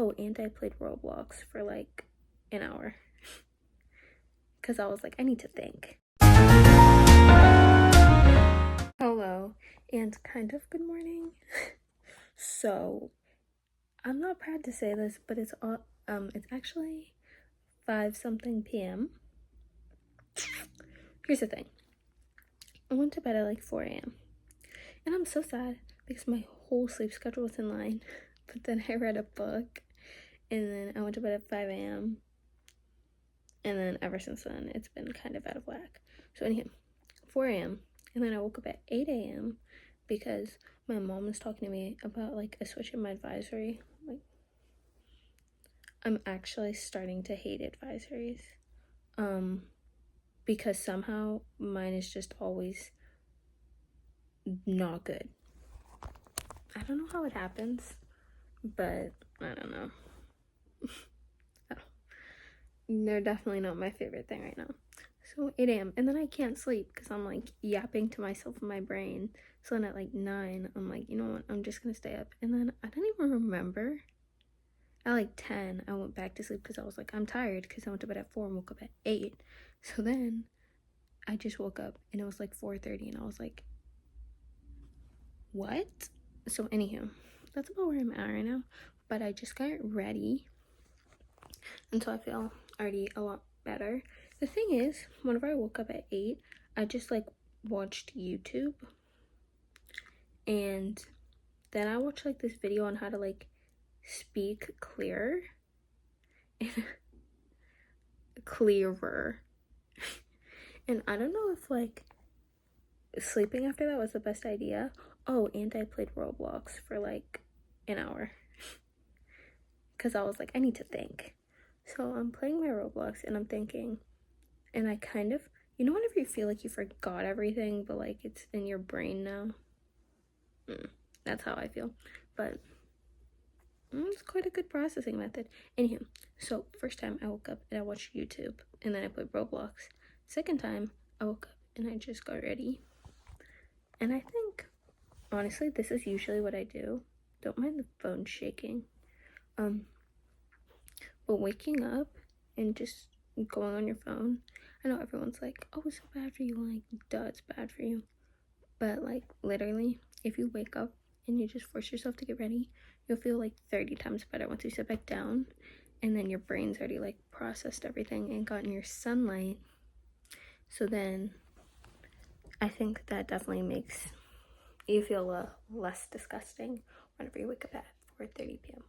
Oh, and I played Roblox for like an hour. Because I was like, I need to think. Hello, and kind of good morning. So, I'm not proud to say this, but it's actually 5 something p.m. Here's the thing. I went to bed at like 4 a.m. And I'm so sad because my whole sleep schedule was in line. But then I read a book, and then I went to bed at 5 a.m. And then ever since then, it's been kind of out of whack. So anyhow, 4 a.m. And then I woke up at 8 a.m. because my mom was talking to me about like a switch in my advisory. Like, I'm actually starting to hate advisories. Because somehow mine is just always not good. I don't know how it happens, but I don't know. They're definitely not my favorite thing right now. So 8 a.m. and then I can't sleep because I'm like yapping to myself in my brain. So then at like 9, I'm like, you know what, I'm just gonna stay up. And then I don't even remember. At like 10, I went back to sleep because I was like, I'm tired because I went to bed at 4 and woke up at 8. So then I just woke up and it was like 4:30 and I was like, what? So anywho, that's about where I'm at right now. But I just got ready. And so I feel already a lot better. The thing is, whenever I woke up at 8, I just like watched YouTube. And then I watched like this video on how to like speak clearer. Clearer. And I don't know if like sleeping after that was the best idea. Oh, and I played Roblox for like an hour. Because I was like, I need to think. So I'm playing my Roblox and I'm thinking, and I kind of, you know, whenever you feel like you forgot everything, but like it's in your brain now? That's how I feel. But it's quite a good processing method. Anywho, so first time I woke up and I watched YouTube and then I played Roblox. Second time I woke up and I just got ready. And I think, honestly, this is usually what I do. Don't mind the phone shaking. But waking up and just going on your phone, I know everyone's like, oh, it's so bad for you. Like, duh, it's bad for you. But like, literally, if you wake up and you just force yourself to get ready, you'll feel like 30 times better once you sit back down. And then your brain's already like processed everything and gotten your sunlight. So then I think that definitely makes you feel less disgusting whenever you wake up at 4:30 p.m.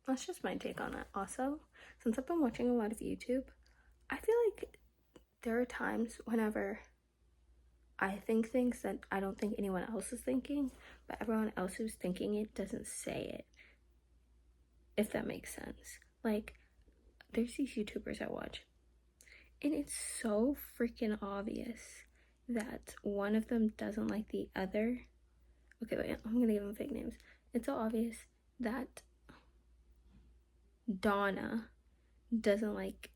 That's just my take on it. Also, since I've been watching a lot of YouTube, I feel like there are times whenever I think things that I don't think anyone else is thinking, but everyone else who's thinking it doesn't say it, if that makes sense. Like, there's these YouTubers I watch, and it's so freaking obvious that one of them doesn't like the other. Okay, wait, I'm gonna give them fake names. It's so obvious that Donna doesn't like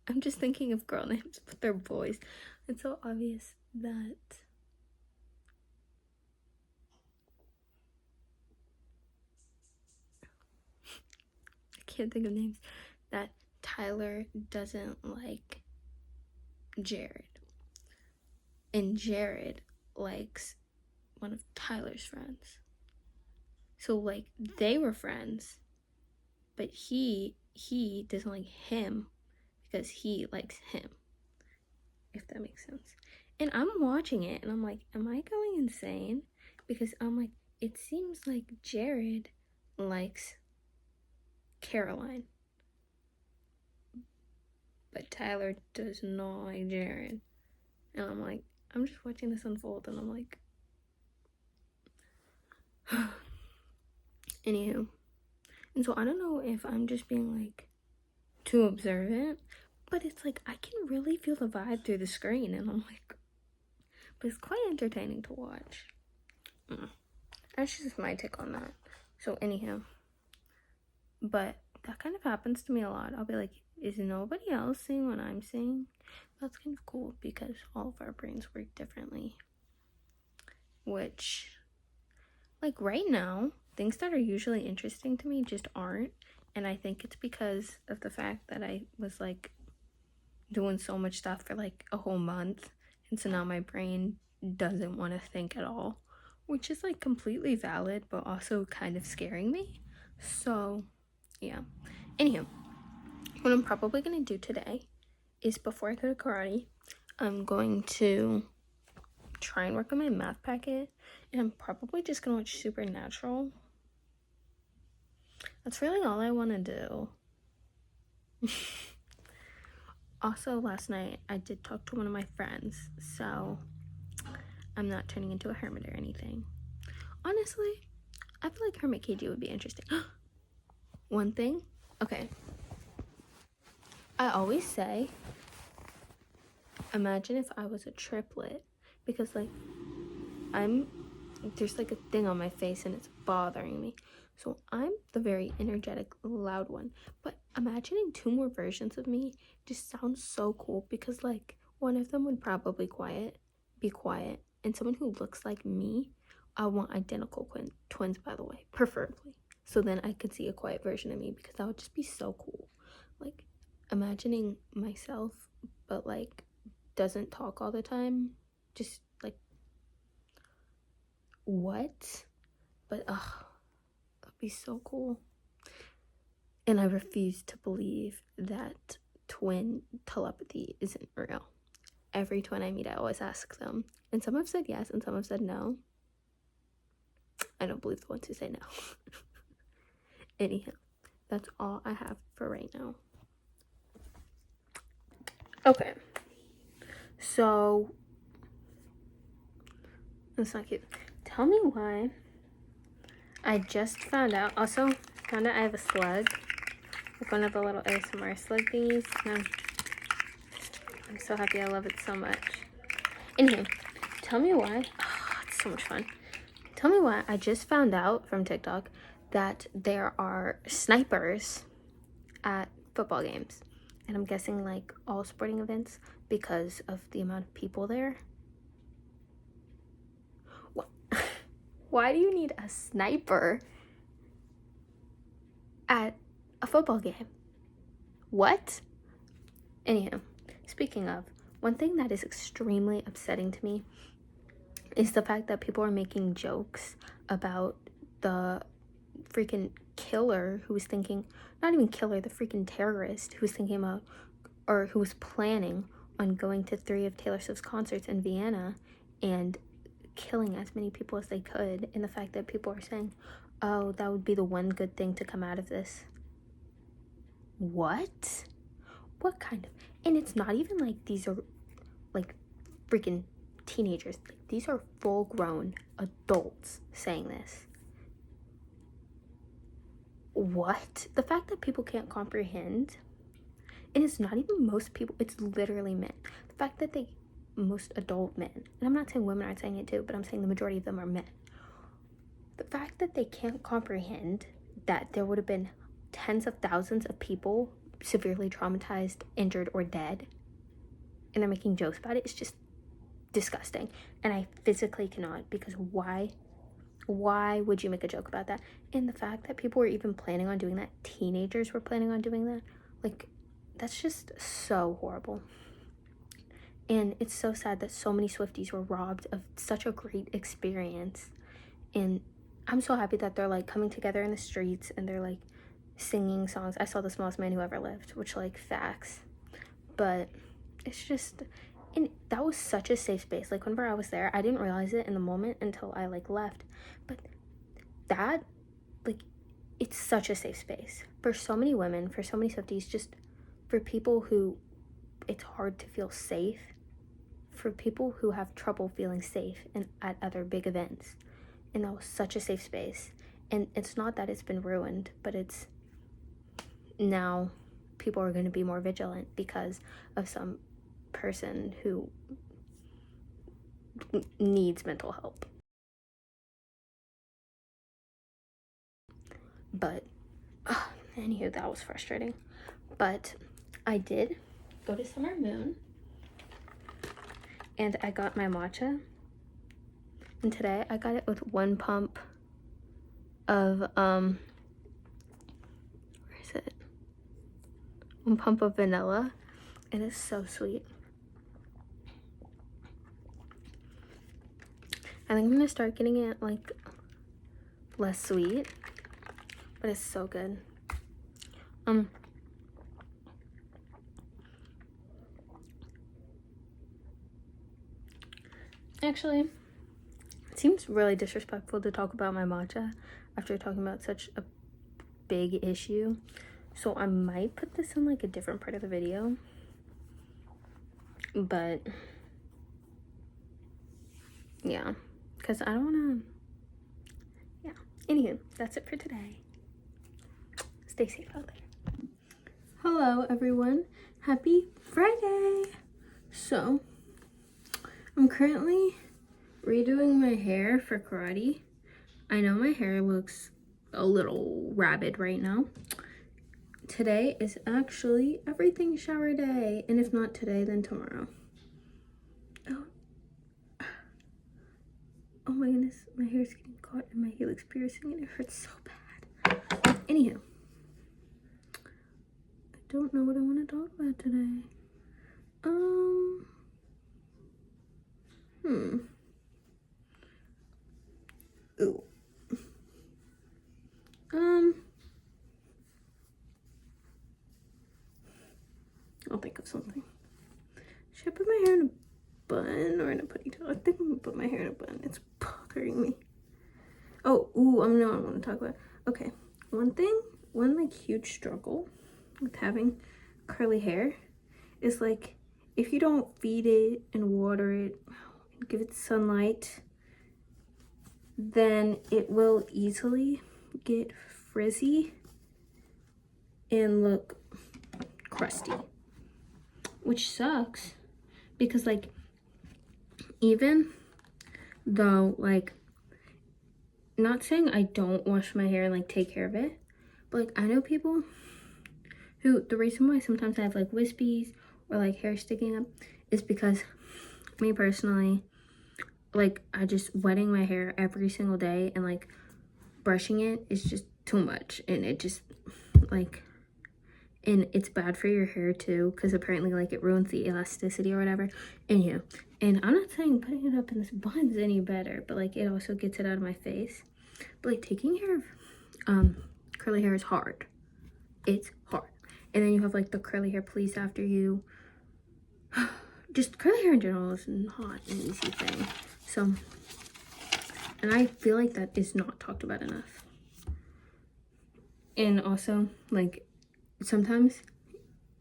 I'm just thinking of girl names, but they're boys. It's so obvious that I can't think of names. That Tyler doesn't like Jared. And Jared likes one of Tyler's friends. So like they were friends, but he doesn't like him because he likes him. If that makes sense. And I'm watching it and I'm like, am I going insane? Because I'm like, it seems like Jared likes Caroline, but Tyler does not like Jared. And I'm like, I'm just watching this unfold and I'm like, anywho. And so I don't know if I'm just being like too observant, but it's like I can really feel the vibe through the screen and I'm like, but it's quite entertaining to watch. That's just my take on that. So anyhow, but that kind of happens to me a lot. I'll be like, is nobody else seeing what I'm seeing? That's kind of cool because all of our brains work differently. Which, like right now, things that are usually interesting to me just aren't. And I think it's because of the fact that I was like doing so much stuff for like a whole month. And so now my brain doesn't want to think at all, which is like completely valid, but also kind of scaring me. So, yeah. Anywho, what I'm probably going to do today is before I go to karate, I'm going to try and work on my math packet. And I'm probably just going to watch Supernatural. That's really all I want to do. Also, last night I did talk to one of my friends, so I'm not turning into a hermit or anything. Honestly, I feel like Hermit KG would be interesting. One thing, okay. I always say, imagine if I was a triplet, because like there's like a thing on my face and it's bothering me. So I'm the very energetic, loud one. But imagining two more versions of me just sounds so cool, because like one of them would probably be quiet, and someone who looks like me, I want identical twins, by the way, preferably. So then I could see a quiet version of me, because that would just be so cool. Like imagining myself, but like doesn't talk all the time, just like what? But that'd be so cool. And I refuse to believe that twin telepathy isn't real. Every twin I meet, I always ask them, and some have said yes and some have said no. I don't believe the ones who say no. Anyhow, that's all I have for right now. Okay, so that's not cute. Tell me why. I just found out I have a slug, like one of the little ASMR slug thingies, and I'm so happy. I love it so much. Anyway, tell me why. Oh, it's so much fun. Tell me why I just found out from TikTok that there are snipers at football games. And I'm guessing like all sporting events, because of the amount of people there. What? Why do you need a sniper at a football game? What? Anyhow, speaking of, one thing that is extremely upsetting to me is the fact that people are making jokes about the freaking killer who was thinking, not even killer, the freaking terrorist who was thinking about, or who was planning on going to 3 of Taylor Swift's concerts in Vienna and killing as many people as they could. And the fact that people are saying, oh, that would be the one good thing to come out of this. What kind of, and it's not even like these are like freaking teenagers. Like, these are full grown adults saying this. What? The fact that people can't comprehend, and it's not even most people, it's literally men. The fact that most adult men, and I'm not saying women aren't saying it too, but I'm saying the majority of them are men. The fact that they can't comprehend that there would have been tens of thousands of people severely traumatized, injured, or dead, and they're making jokes about it, is just disgusting. And I physically cannot, because why would you make a joke about that? And the fact that people were even planning on doing that, teenagers were planning on doing that, like, that's just so horrible. And it's so sad that so many Swifties were robbed of such a great experience. And I'm so happy that they're like coming together in the streets and they're like singing songs. I saw The Smallest Man Who Ever Lived, which, like, facts. But it's just, and that was such a safe space. Like, whenever I was there, I didn't realize it in the moment until I like left, but that, like, it's such a safe space for so many women, for so many Swifties, just for people who it's hard to feel safe, for people who have trouble feeling safe at other big events. And that was such a safe space. And it's not that it's been ruined, but it's now people are going to be more vigilant because of some person who needs mental help. But anywho, that was frustrating. But I did go to Summer Moon and I got my matcha, and today I got it with 1 pump of where is it? 1 pump of vanilla. It is so sweet. I think I'm gonna start getting it like less sweet, but it's so good. Actually, it seems really disrespectful to talk about my matcha after talking about such a big issue. So I might put this in like a different part of the video. But yeah, because I don't want to, yeah. Anywho, that's it for today. Stay safe out there. Hello, everyone. Happy Friday. So, I'm currently redoing my hair for karate. I know my hair looks a little rabid right now. Today is actually everything shower day, and if not today, then tomorrow. Oh my goodness, my hair's getting caught in my helix piercing and it hurts so bad. Anywho, I don't know what I want to talk about today. Ooh. I'll think of something. Should I put my hair in a bun or in a ponytail? I think I'm gonna put my hair in a bun. It's bothering me. Oh, ooh, I know what I want to talk about. Okay, one like huge struggle with having curly hair is like if you don't feed it and water it and give it sunlight, then it will easily get frizzy and look crusty, which sucks because like even though like, not saying I don't wash my hair and like take care of it, but like I know people who, the reason why sometimes I have like wispies or like hair sticking up is because me personally, like I just wetting my hair every single day and like brushing it is just too much, and it just like, and it's bad for your hair too because apparently like it ruins the elasticity or whatever. Anywho, and I'm not saying putting it up in this bun is any better, but like it also gets it out of my face. But like taking care of curly hair is hard. It's hard. And then you have like the curly hair police after you. Just curly hair in general is not an easy thing. So, and I feel like that is not talked about enough. And also like sometimes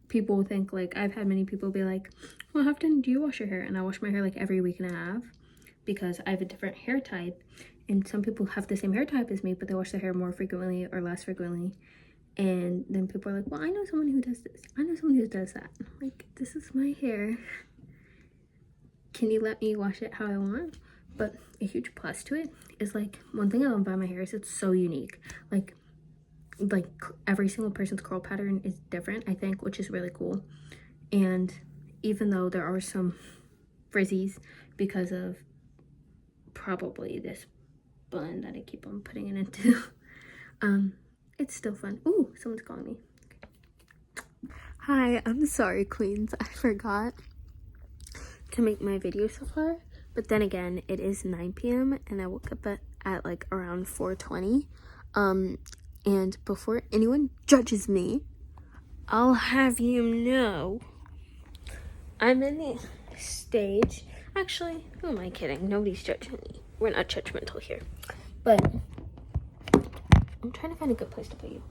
people think, like I've had many people be like, well, how often do you wash your hair? And I wash my hair like every week and a half because I have a different hair type, and some people have the same hair type as me but they wash their hair more frequently or less frequently. And then people are like, well, I know someone who does this, I know someone who does that. Like, this is my hair, can you let me wash it how I want? But a huge plus to it is like, one thing I love about my hair is it's so unique. Like every single person's curl pattern is different, I think, which is really cool. And even though there are some frizzies because of probably this bun that I keep on putting it into, it's still fun. Ooh, someone's calling me. Okay. Hi, I'm sorry, queens. I forgot to make my video so far. But then again, it is 9 p.m. and I woke up at like around 4:20. And before anyone judges me, I'll have you know I'm in the stage. Actually, who am I kidding? Nobody's judging me. We're not judgmental here. But I'm trying to find a good place to put you.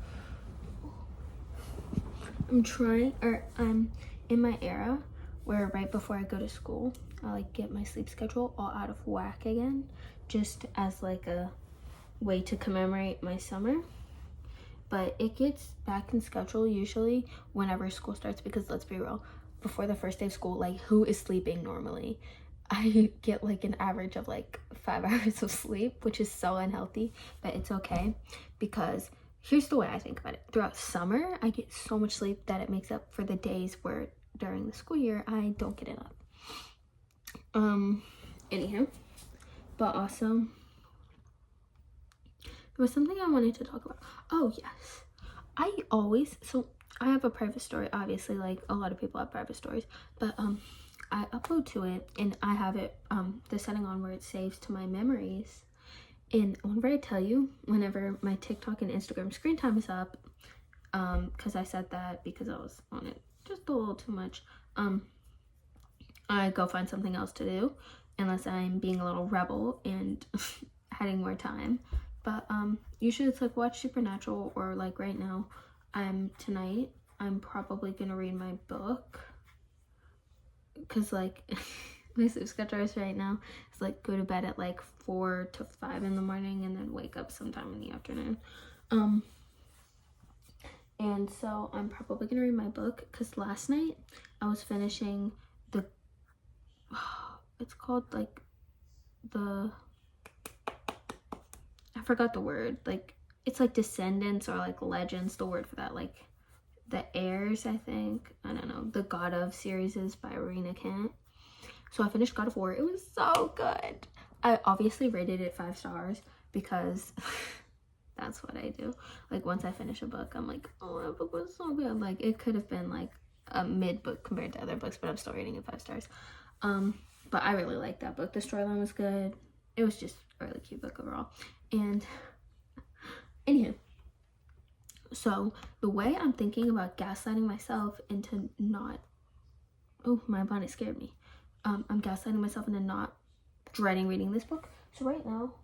I'm in my era where right before I go to school, I like get my sleep schedule all out of whack again, just as like a way to commemorate my summer. But it gets back in schedule usually whenever school starts, because let's be real, before the first day of school, like who is sleeping normally? I get like an average of like 5 hours of sleep, which is so unhealthy, but it's okay because here's the way I think about it. Throughout summer, I get so much sleep that it makes up for the days where during the school year, I don't get enough. Anywho, but also was something I wanted to talk about. Oh, yes. So I have a private story, obviously, like a lot of people have private stories, but I upload to it, and I have it, the setting on where it saves to my memories. And whenever I tell you, whenever my TikTok and Instagram screen time is up, because I said that because I was on it just a little too much, I go find something else to do, unless I'm being a little rebel and having more time. But usually it's like watch Supernatural, or like right now, tonight I'm probably gonna read my book, because like my sleep schedule is right now, it's like go to bed at like 4 to 5 in the morning and then wake up sometime in the afternoon. And so I'm probably gonna read my book, because last night I was finishing the it's called like I forgot the word, like it's like Descendants or like Legends, the word for that, like the Heirs, I think. I don't know. The God of series is by Arena Kent. So I finished God of War. It was so good. I obviously rated it 5 stars because that's what I do. Like once I finish a book, I'm like, oh, that book was so good. Like it could have been like a mid book compared to other books, but I'm still rating it 5 stars. But I really liked that book. The storyline was good. It was just a really cute book overall. And anywho, so the way I'm thinking about gaslighting myself into not, oh, my body scared me. I'm gaslighting myself into not dreading reading this book. So right now,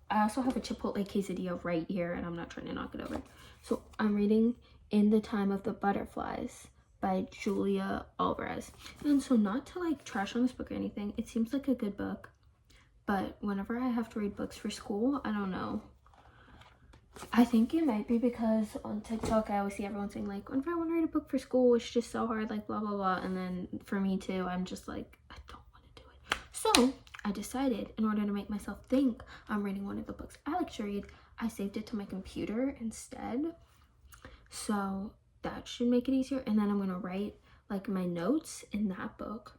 I also have a Chipotle quesadilla right here, and I'm not trying to knock it over. So I'm reading In the Time of the Butterflies by Julia Alvarez. And so not to like trash on this book or anything, it seems like a good book, but whenever I have to read books for school, I don't know. I think it might be because on TikTok I always see everyone saying like, whenever I want to read a book for school, it's just so hard, like blah blah blah. And then for me too, I'm just like, I don't want to do it. So I decided, in order to make myself think I'm reading one of the books I like to read, I saved it to my computer instead. So that should make it easier. And then I'm gonna write like my notes in that book.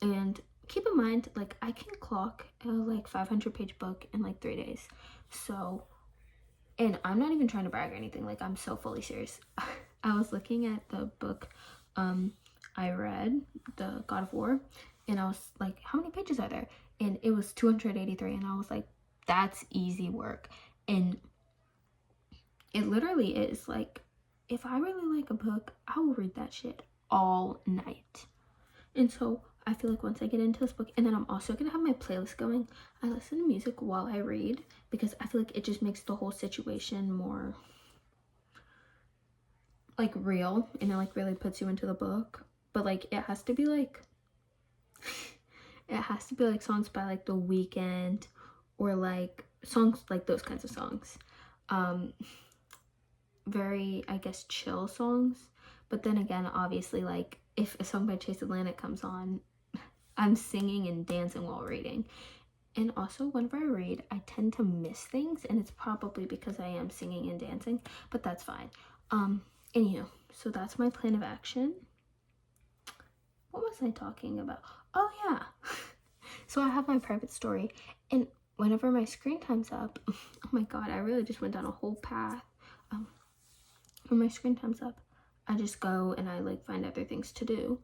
And keep in mind, like I can clock a like 500-page book in like 3 days. So, and I'm not even trying to brag or anything, like I'm so fully serious. I was looking at the book I read, the God of War, and I was like, how many pages are there? And it was 283, and I was like, that's easy work. And it literally is like, if I really like a book, I will read that shit all night. And so I feel like once I get into this book, and then I'm also gonna have my playlist going, I listen to music while I read, because I feel like it just makes the whole situation more like real, and it like really puts you into the book. But like it has to be like songs by like The Weeknd, or like songs like those kinds of songs, very, I guess, chill songs. But then again, obviously, like if a song by Chase Atlantic comes on, I'm singing and dancing while reading. And also whenever I read, I tend to miss things, and it's probably because I am singing and dancing, but that's fine. Anywho, so that's my plan of action. What was I talking about? Oh yeah. So I have my private story, and whenever my screen time's up, oh my god, I really just went down a whole path. When my screen time's up, I just go and I like find other things to do.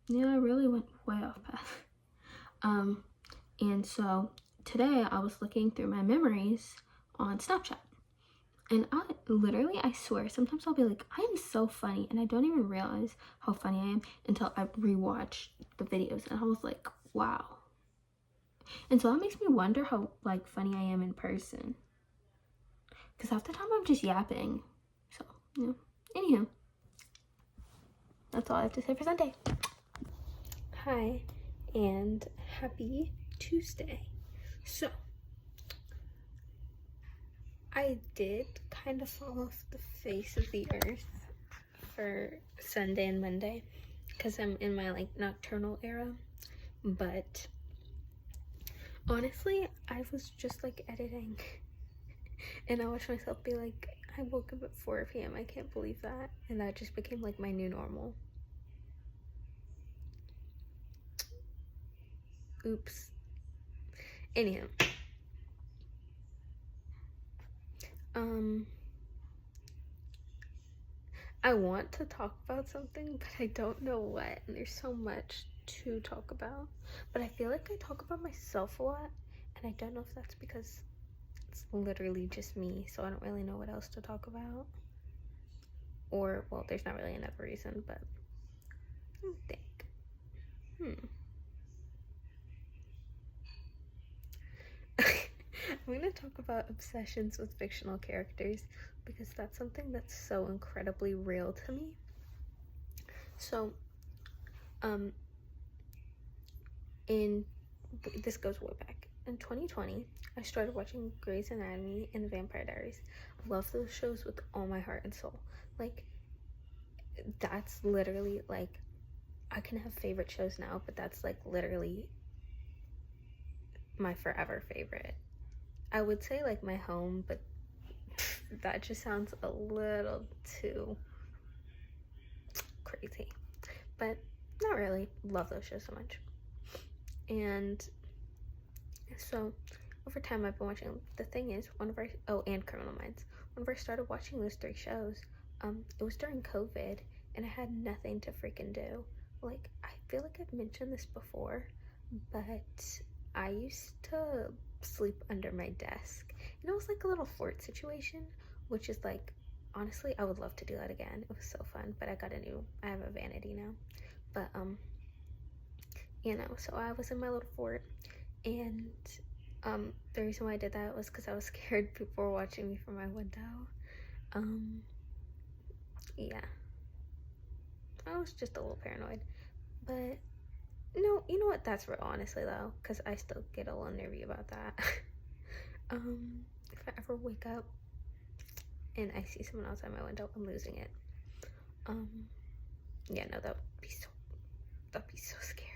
Yeah, I really went way off path. And so today I was looking through my memories on Snapchat, and I swear, sometimes I'll be like, I am so funny, and I don't even realize how funny I am until I rewatch the videos, and I was like, wow. And so that makes me wonder how like funny I am in person, because half the time I'm just yapping. So yeah. Anywho, that's all I have to say for Sunday. Hi, and happy Tuesday. So I did kind of fall off the face of the earth for Sunday and Monday, because I'm in my like nocturnal era. But honestly, I was just like editing, and I watched myself be like, I woke up at 4 p.m. I can't believe that. And that just became like my new normal. Oops. Anyhow, Um, I want to talk about something, but I don't know what, and there's so much to talk about. But I feel like I talk about myself a lot, and I don't know if that's because it's literally just me, so I don't really know what else to talk about. Or, well, there's not really another reason, but I think. I'm going to talk about obsessions with fictional characters because that's something that's so incredibly real to me. So, this goes way back. In 2020, I started watching Grey's Anatomy and The Vampire Diaries. I love those shows with all my heart and soul. Like, that's literally, like, I can have favorite shows now, but that's, like, literally my forever favorite. I would say, like, my home, but that just sounds a little too crazy. But not really. Love those shows so much. And so over time I've been watching, the thing is, and Criminal Minds. Whenever I started watching those 3 shows, it was during COVID and I had nothing to freaking do. Like, I feel like I've mentioned this before, but I used to sleep under my desk. And it was like a little fort situation, which is like, honestly, I would love to do that again. It was so fun, but I have a vanity now. But, so I was in my little fort, and the reason why I did that was because I was scared people were watching me from my window. Yeah. I was just a little paranoid. But, no, you know what? That's real, honestly, though, because I still get a little nervy about that. If I ever wake up and I see someone outside my window, I'm losing it. Yeah, no, that'd be so scary.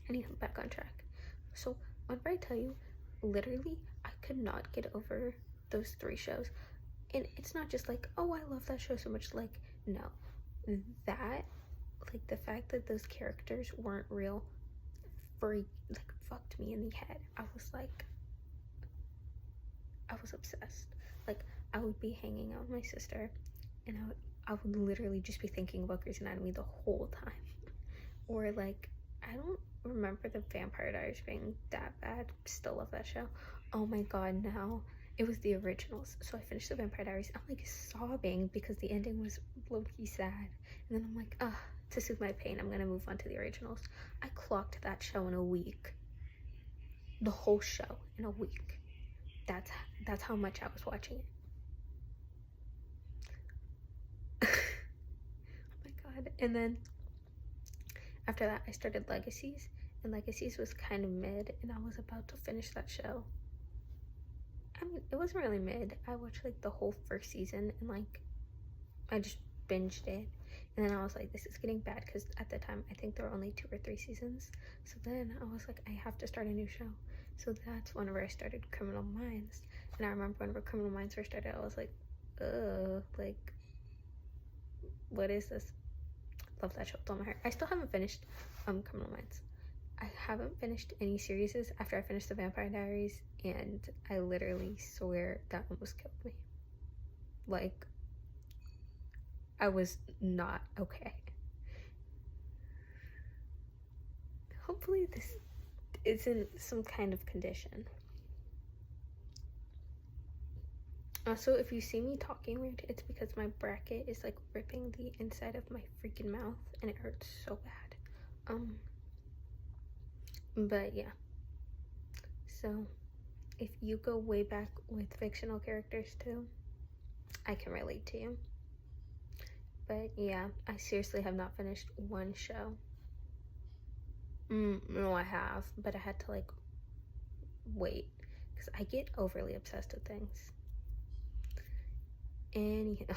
Anyhow, back on track. So, whenever I tell you, literally, I could not get over those 3 shows. And it's not just like, oh, I love that show so much. Like, no. That, like, the fact that those characters weren't real, fucked me in the head. I was obsessed. Like, I would be hanging out with my sister, and I would literally just be thinking about Grey's Anatomy the whole time. Or, like, I don't remember the Vampire Diaries being that bad. Still love that show. Oh my god, now it was the originals. So I finished the Vampire Diaries. I'm like sobbing because the ending was low-key sad. And then I'm like, to soothe my pain, I'm gonna move on to the originals. I clocked that show in a week. The whole show in a week. That's how much I was watching it. Oh my god. And then after that, I started Legacies, and Legacies was kind of mid, and I was about to finish that show. I mean, it wasn't really mid. I watched, like, the whole first season, and, like, I just binged it. And then I was like, this is getting bad, because at the time, I think there were only 2 or 3 seasons. So then I was like, I have to start a new show. So that's whenever I started Criminal Minds. And I remember whenever Criminal Minds first started, I was like, like, what is this? Love that show with all my heart. I still haven't finished Criminal Minds. I haven't finished any series after I finished the Vampire Diaries, and I literally swear that almost killed me. Like, I was not okay. Hopefully this isn't some kind of condition. Also, if you see me talking weird, it's because my bracket is, like, ripping the inside of my freaking mouth, and it hurts so bad. But yeah. So, if you go way back with fictional characters too, I can relate to you. But yeah, I seriously have not finished one show. No, I have, but I had to, like, wait, because I get overly obsessed with things. Anyhow.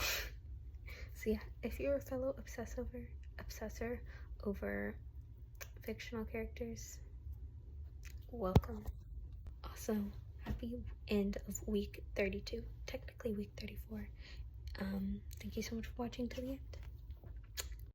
So yeah, if you're a fellow obsessor over fictional characters, welcome. Also, happy end of week 32, technically week 34. Thank you so much for watching to the end.